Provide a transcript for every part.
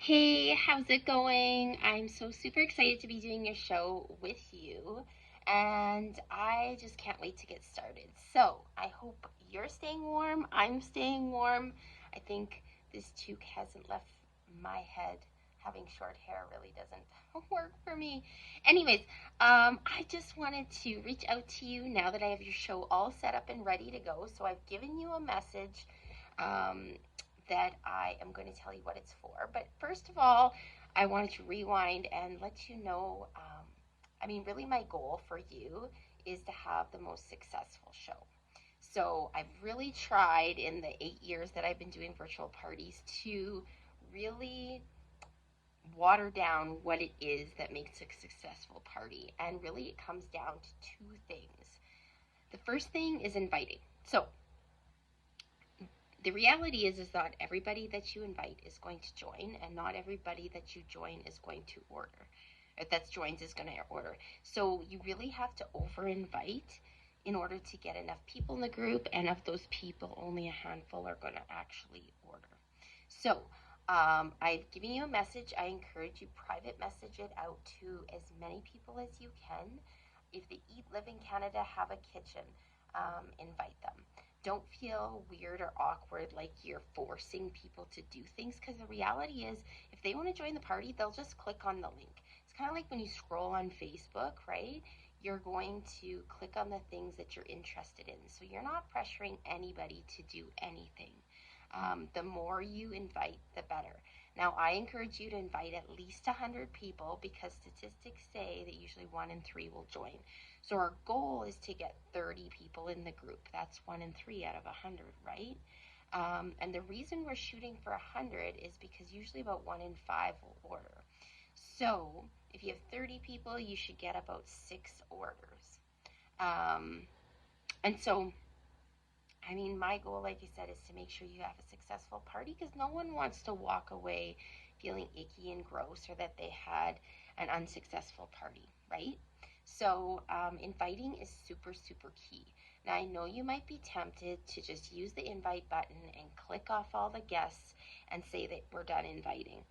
Hey, how's it going? I'm so super excited to be doing your show with you, and I just can't wait to get started. So, I hope you're staying warm, I'm staying warm. I think this toque hasn't left my head. Having short hair really doesn't work for me. Anyways, I just wanted to reach out to you now that I have your show all set up and ready to go. So, I've given you a message. Um, that I am going to tell you what it's for. But first of all, I wanted to rewind and let you know really, my goal for you is to have the most successful show. So I've really tried in the 8 years that I've been doing virtual parties to really water down what it is that makes a successful party. And really, it comes down to two things. The first thing is inviting. So the reality is not everybody that you invite is going to join, and not everybody that you join is going to order, or that joins is going to order. So you really have to over invite in order to get enough people in the group, and of those people only a handful are going to actually order. So I've given you a message. I encourage you private message it out to as many people as you can. If the Eat Live in Canada have a kitchen, invite them. Don't feel weird or awkward like you're forcing people to do things, because the reality is, if they want to join the party, they'll just click on the link. It's kind of like when you scroll on Facebook, right? You're going to click on the things that you're interested in. So you're not pressuring anybody to do anything. The more you invite, the better. Now, I encourage you to invite at least 100 people, because statistics say that usually 1 in 3 will join. So our goal is to get 30 people in the group. That's 1 in 3 out of 100, right? And the reason we're shooting for 100 is because usually about 1 in 5 will order. So if you have 30 people, you should get about 6 orders. Um, and so my goal, like I said, is to make sure you have a successful party, because no one wants to walk away feeling icky and gross, or that they had an unsuccessful party, right? So, inviting is super, super key. Now, I know you might be tempted to just use the invite button and click off all the guests and say that we're done inviting.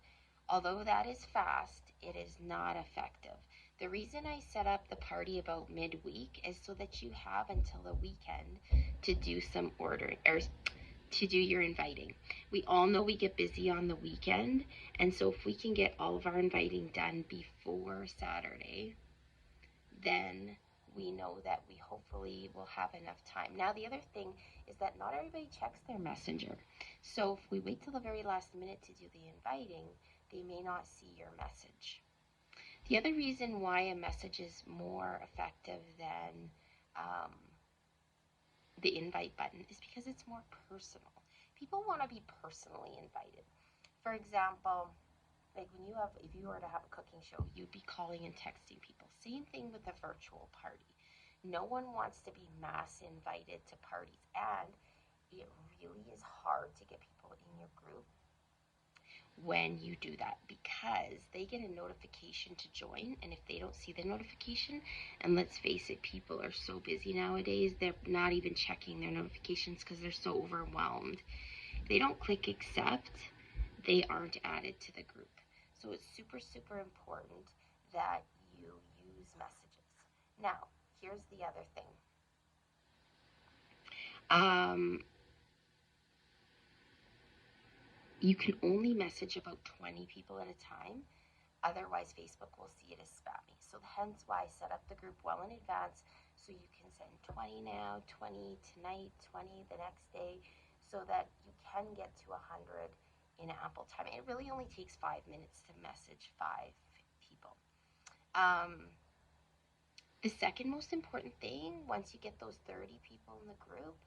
Although that is fast, it is not effective. The reason I set up the party about midweek is so that you have until the weekend to do some ordering, or to do your inviting. We all know we get busy on the weekend, and so if we can get all of our inviting done before Saturday, then we know that we hopefully will have enough time. Now, the other thing is that not everybody checks their messenger. So if we wait till the very last minute to do the inviting, they may not see your message. The other reason why a message is more effective than um, the invite button is because it's more personal. People want to be personally invited. For example, like if you were to have a cooking show, you'd be calling and texting people. Same thing with a virtual party. No one wants to be mass invited to parties, and it really is hard to get people in your group when you do that, because they get a notification to join, and if they don't see the notification, and let's face it, people are so busy nowadays, they're not even checking their notifications because they're so overwhelmed. If they don't click accept, they aren't added to the group. So it's super, super important that you use messages. Now, here's the other thing. Um, you can only message about 20 people at a time. Otherwise, Facebook will see it as spammy. So hence why I set up the group well in advance, so you can send 20 now, 20 tonight, 20 the next day, so that you can get to 100 in ample time. It really only takes 5 minutes to message 5 people. Um, the second most important thing, once you get those 30 people in the group,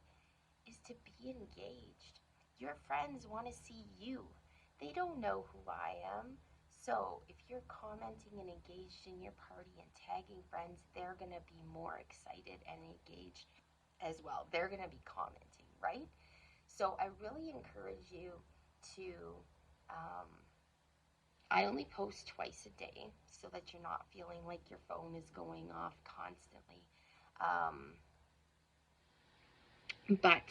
is to be engaged. Your friends want to see you. They don't know who I am. So if you're commenting and engaged in your party and tagging friends, they're going to be more excited and engaged as well. They're going to be commenting, right? So I really encourage you to, um, I only post twice a day so that you're not feeling like your phone is going off constantly. Um, but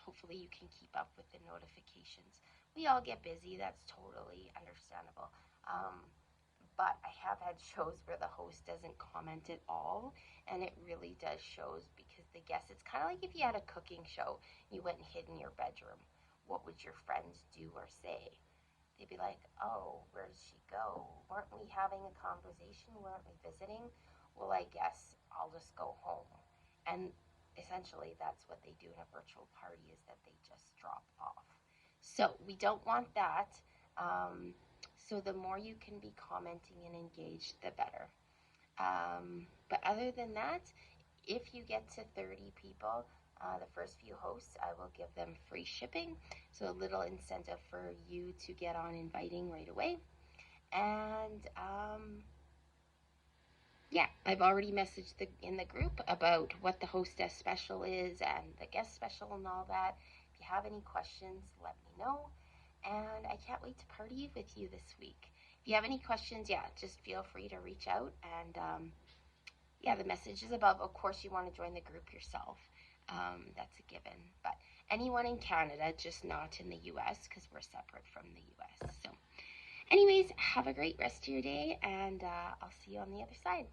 hopefully you can keep up with the notifications. we all get busy. That's totally understandable. But I have had shows where the host doesn't comment at all, and it really does shows because the guests, it's kind of like if you had a cooking show, you went and hid in your bedroom. What would your friends do or say? They'd be like, oh, where did she go? Weren't we having a conversation? Weren't we visiting? Well, I guess I'll just go home. And essentially, that's what they do in a virtual party is that they just drop off. So we don't want that. Um, so the more you can be commenting and engaged, the better. But other than that, if you get to 30 people, the first few hosts, I will give them free shipping. So a little incentive for you to get on inviting right away. And yeah, I've already messaged in the group about what the hostess special is and the guest special and all that. If you have any questions, let me know. And I can't wait to party with you this week. If you have any questions, yeah, just feel free to reach out. And yeah, the message is above. Of course, you want to join the group yourself. That's a given. But anyone in Canada, just not in the US because we're separate from the US. So, anyways, have a great rest of your day, and I'll see you on the other side.